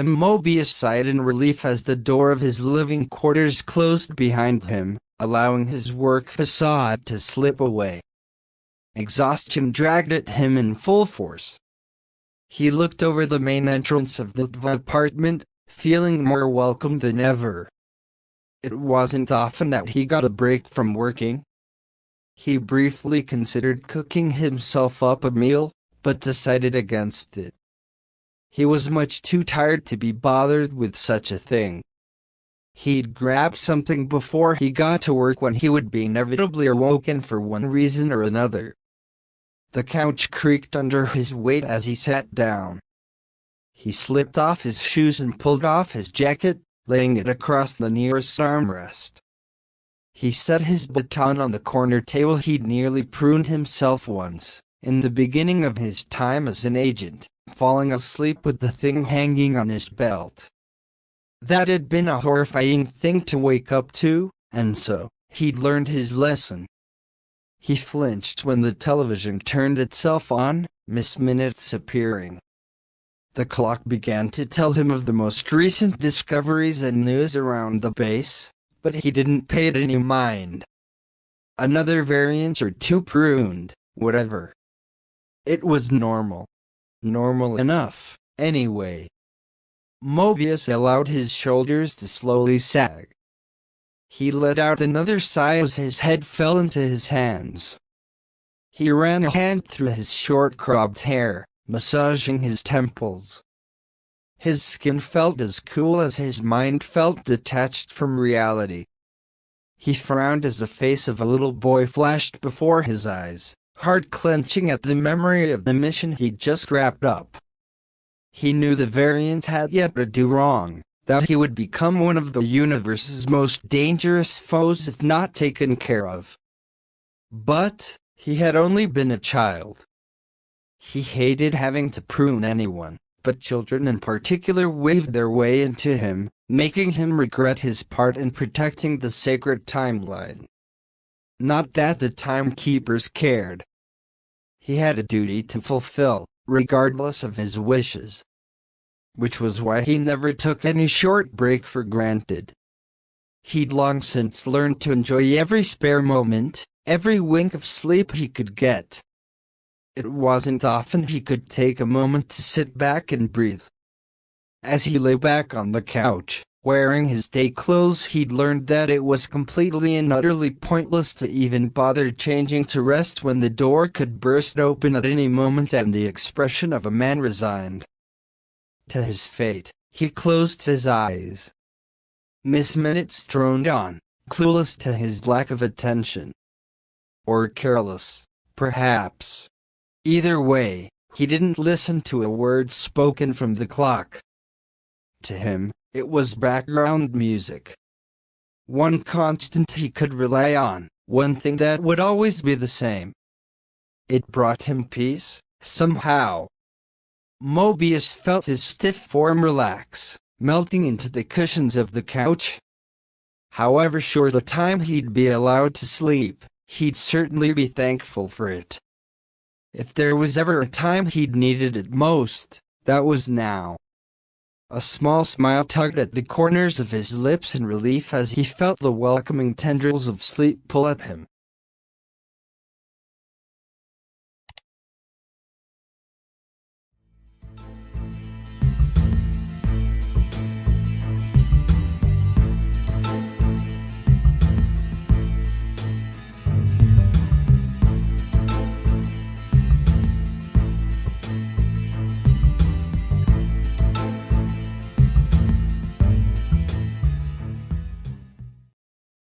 Mobius sighed in relief as the door of his living quarters closed behind him, allowing his work facade to slip away. Exhaustion dragged at him in full force. He looked over the main entrance of the apartment, feeling more welcome than ever. It wasn't often that he got a break from working. He briefly considered cooking himself up a meal, but decided against it. He was much too tired to be bothered with such a thing. He'd grab something before he got to work when he would be inevitably awoken for one reason or another. The couch creaked under his weight as he sat down. He slipped off his shoes and pulled off his jacket, laying it across the nearest armrest. He set his baton on the corner table. He'd nearly pruned himself once, in the beginning of his time as an agent, falling asleep with the thing hanging on his belt. That had been a horrifying thing to wake up to, and so, he'd learned his lesson. He flinched when the television turned itself on, missed minutes appearing. The clock began to tell him of the most recent discoveries and news around the base, but he didn't pay it any mind. Another variant or two pruned, whatever. It was normal. Normal enough, anyway. Mobius allowed his shoulders to slowly sag. He let out another sigh as his head fell into his hands. He ran a hand through his short cropped hair, massaging his temples. His skin felt as cool as his mind felt detached from reality. He frowned as the face of a little boy flashed before his eyes, heart clenching at the memory of the mission he'd just wrapped up. He knew the variant had yet to do wrong, that he would become one of the universe's most dangerous foes if not taken care of. But he had only been a child. He hated having to prune anyone, but children in particular weaved their way into him, making him regret his part in protecting the sacred timeline. Not that the timekeepers cared. He had a duty to fulfill, regardless of his wishes. Which was why he never took any short break for granted. He'd long since learned to enjoy every spare moment, every wink of sleep he could get. It wasn't often he could take a moment to sit back and breathe. As he lay back on the couch, wearing his day clothes, he'd learned that it was completely and utterly pointless to even bother changing to rest when the door could burst open at any moment and the expression of a man resigned to his fate. He closed his eyes. Minutes droned on, clueless to his lack of attention. Or careless, perhaps. Either way, he didn't listen to a word spoken from the clock. To him, it was background music. One constant he could rely on, one thing that would always be the same. It brought him peace, somehow. Mobius felt his stiff form relax, melting into the cushions of the couch. However short the time he'd be allowed to sleep, he'd certainly be thankful for it. If there was ever a time he'd needed it most, that was now. A small smile tugged at the corners of his lips in relief as he felt the welcoming tendrils of sleep pull at him.